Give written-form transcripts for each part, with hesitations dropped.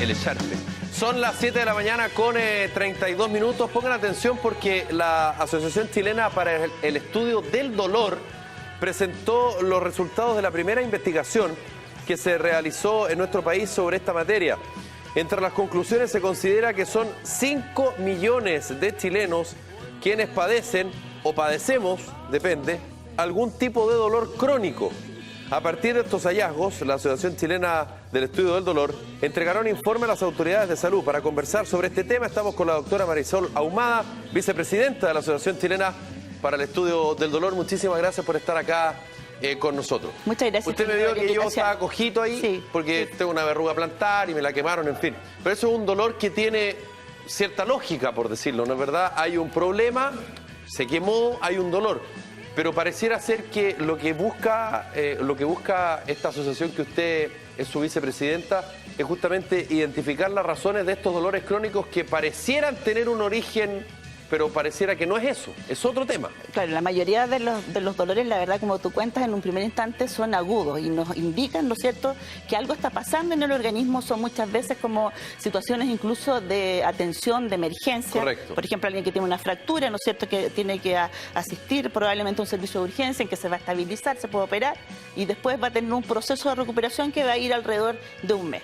el echarpe. Son las 7 de la mañana con 32 minutos. Pongan atención porque la Asociación Chilena para el Estudio del Dolor presentó los resultados de la primera investigación que se realizó en nuestro país sobre esta materia. Entre las conclusiones se considera que son 5 millones de chilenos quienes padecen o padecemos, depende, algún tipo de dolor crónico. A partir de estos hallazgos, la Asociación Chilena del Estudio del Dolor entregará un informe a las autoridades de salud. Para conversar sobre este tema estamos con la doctora Marisol Ahumada, vicepresidenta de la Asociación Chilena para el Estudio del Dolor. Muchísimas gracias por estar acá con nosotros. Muchas gracias. Usted me dijo que yo estaba cojito ahí, sí, porque tengo una verruga plantar y me la quemaron, en fin. Pero eso es un dolor que tiene cierta lógica, por decirlo, ¿no es verdad? Hay un problema, se quemó, hay un dolor. Pero pareciera ser que lo que busca esta asociación, que usted es su vicepresidenta, es justamente identificar las razones de estos dolores crónicos que parecieran tener un origen, pero pareciera que no es eso, es otro tema. Claro, la mayoría de los dolores, la verdad, como tú cuentas, en un primer instante son agudos y nos indican, ¿no es cierto?, que algo está pasando en el organismo. Son muchas veces como situaciones incluso de atención, de emergencia. Correcto. Por ejemplo, alguien que tiene una fractura, ¿no es cierto?, que tiene que asistir probablemente a un servicio de urgencia en que se va a estabilizar, se puede operar y después va a tener un proceso de recuperación que va a ir alrededor de un mes.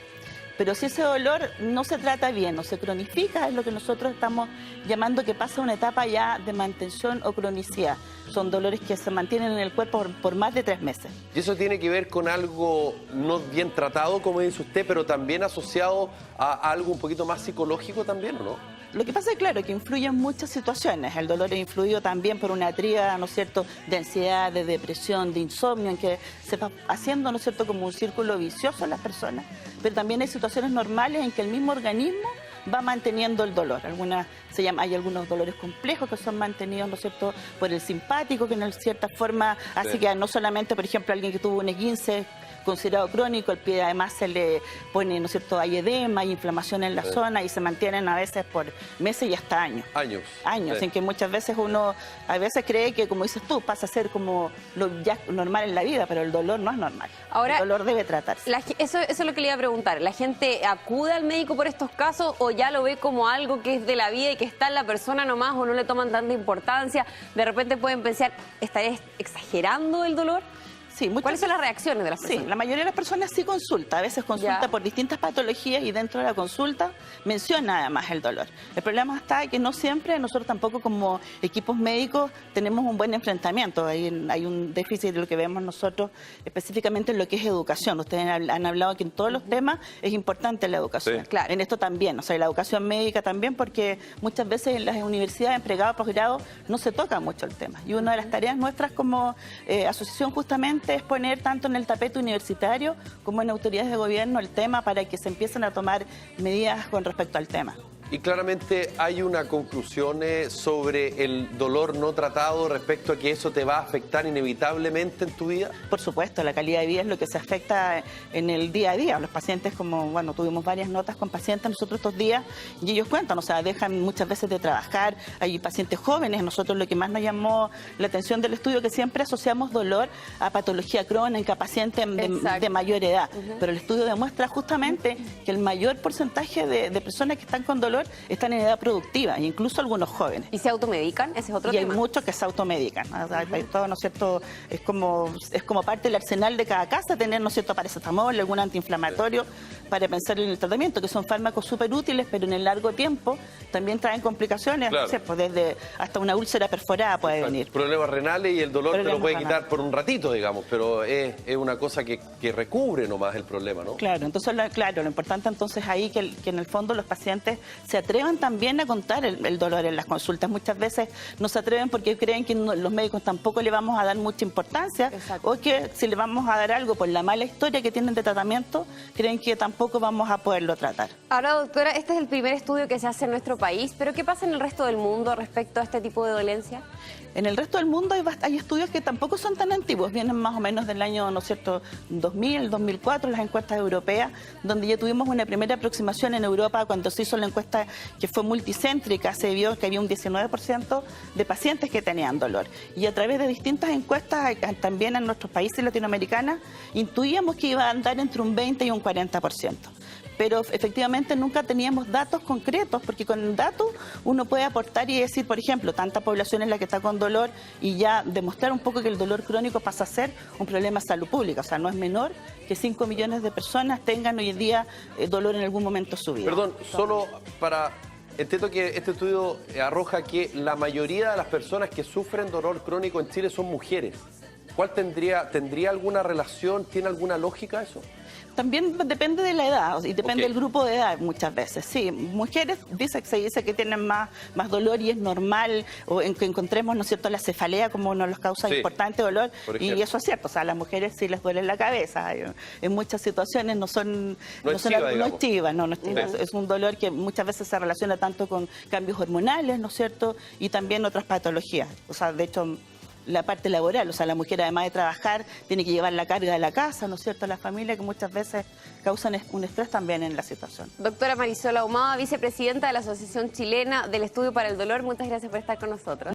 Pero si ese dolor no se trata bien o se cronifica, es lo que nosotros estamos llamando que pasa una etapa ya de mantención o cronicidad. Son dolores que se mantienen en el cuerpo por más de 3 meses. Y eso tiene que ver con algo no bien tratado, como dice usted, pero también asociado a algo un poquito más psicológico también, ¿o no? Lo que pasa es, claro, que influyen muchas situaciones. El dolor es influido también por una tríada, ¿no es cierto?, de ansiedad, de depresión, de insomnio, en que se va haciendo, ¿no es cierto?, como un círculo vicioso en las personas. Pero también hay situaciones normales en que el mismo organismo va manteniendo el dolor. Hay algunos dolores complejos que son mantenidos, ¿no es cierto?, por el simpático, que en cierta forma hace que no solamente, por ejemplo, alguien que tuvo un esguince considerado crónico, el pie además se le pone, ¿no es cierto?, hay edema, hay inflamación en la zona y se mantienen a veces por meses y hasta años. Años, en que muchas veces uno a veces cree que, como dices tú, pasa a ser como lo ya normal en la vida, pero el dolor no es normal. Ahora, el dolor debe tratarse. Eso es lo que le iba a preguntar. ¿La gente acude al médico por estos casos o ya lo ve como algo que es de la vida y que está en la persona nomás, o no le toman tanta importancia? De repente pueden pensar, ¿estaré exagerando el dolor? Sí, ¿cuáles son las reacciones de las personas? Sí, la mayoría de las personas sí consulta, a veces consulta por distintas patologías y dentro de la consulta menciona además el dolor. El problema está que no siempre, nosotros tampoco como equipos médicos tenemos un buen enfrentamiento. Hay un déficit de lo que vemos nosotros específicamente en lo que es educación. Ustedes han hablado que en todos los temas es importante la educación. Sí. Claro. En esto también, o sea, la educación médica también, porque muchas veces en las universidades, en pregrado, posgrado, no se toca mucho el tema. Y una de las tareas nuestras como asociación justamente es poner tanto en el tapete universitario como en autoridades de gobierno el tema para que se empiecen a tomar medidas con respecto al tema. Y claramente hay una conclusión sobre el dolor no tratado respecto a que eso te va a afectar inevitablemente en tu vida. Por supuesto, la calidad de vida es lo que se afecta en el día a día. Los pacientes, como, bueno, tuvimos varias notas con pacientes nosotros estos días y ellos cuentan, o sea, dejan muchas veces de trabajar. Hay pacientes jóvenes. Nosotros lo que más nos llamó la atención del estudio es que siempre asociamos dolor a patología crónica, pacientes de mayor edad. Pero el estudio demuestra justamente que el mayor porcentaje de personas que están con dolor están en edad productiva, incluso algunos jóvenes. ¿Y se automedican? Ese es otro tema. Y hay muchos que se automedican. O sea, todo, ¿no es cierto?, es como parte del arsenal de cada casa tener, ¿no es cierto?, paracetamol, algún antiinflamatorio para pensar en el tratamiento, que son fármacos súper útiles, pero en el largo tiempo también traen complicaciones, claro. ¿no es cierto?, desde hasta una úlcera perforada puede venir. Problemas renales y el dolor te lo puede quitar por un ratito, digamos, pero es una cosa que recubre nomás el problema, ¿no? Claro, entonces lo importante entonces ahí que en el fondo los pacientes se atrevan también a contar el dolor en las consultas. Muchas veces no se atreven porque creen que los médicos tampoco le vamos a dar mucha importancia. Exacto. O que si le vamos a dar algo por la mala historia que tienen de tratamiento, creen que tampoco vamos a poderlo tratar. Ahora, doctora, este es el primer estudio que se hace en nuestro país, pero ¿qué pasa en el resto del mundo respecto a este tipo de dolencia? En el resto del mundo hay estudios que tampoco son tan antiguos, vienen más o menos del año, ¿no es cierto?, 2000, 2004, las encuestas europeas, donde ya tuvimos una primera aproximación en Europa cuando se hizo la encuesta que fue multicéntrica, se vio que había un 19% de pacientes que tenían dolor. Y a través de distintas encuestas, también en nuestros países latinoamericanos, intuíamos que iba a andar entre un 20 y un 40%. pero efectivamente nunca teníamos datos concretos, porque con datos uno puede aportar y decir, por ejemplo, tanta población es la que está con dolor y ya demostrar un poco que el dolor crónico pasa a ser un problema de salud pública. O sea, no es menor que 5 millones de personas tengan hoy en día dolor en algún momento de su vida. Perdón, solo para... Entiendo que este estudio arroja que la mayoría de las personas que sufren dolor crónico en Chile son mujeres. ¿Cuál tendría alguna relación, tiene alguna lógica eso? También depende de la edad y depende del grupo de edad muchas veces. Sí, mujeres se dice que tienen más dolor y es normal o que encontremos, ¿no es cierto?, la cefalea como uno de los causas importantes de dolor, y eso es cierto. O sea, a las mujeres sí les duele la cabeza. En muchas situaciones no es chiva. Es un dolor que muchas veces se relaciona tanto con cambios hormonales, ¿no es cierto?, y también otras patologías. O sea, de hecho, la parte laboral, o sea, la mujer además de trabajar tiene que llevar la carga de la casa, ¿no es cierto?, a la familia, que muchas veces causan un estrés también en la situación. Doctora Marisol Ahumada, vicepresidenta de la Asociación Chilena del Estudio para el Dolor, muchas gracias por estar con nosotros.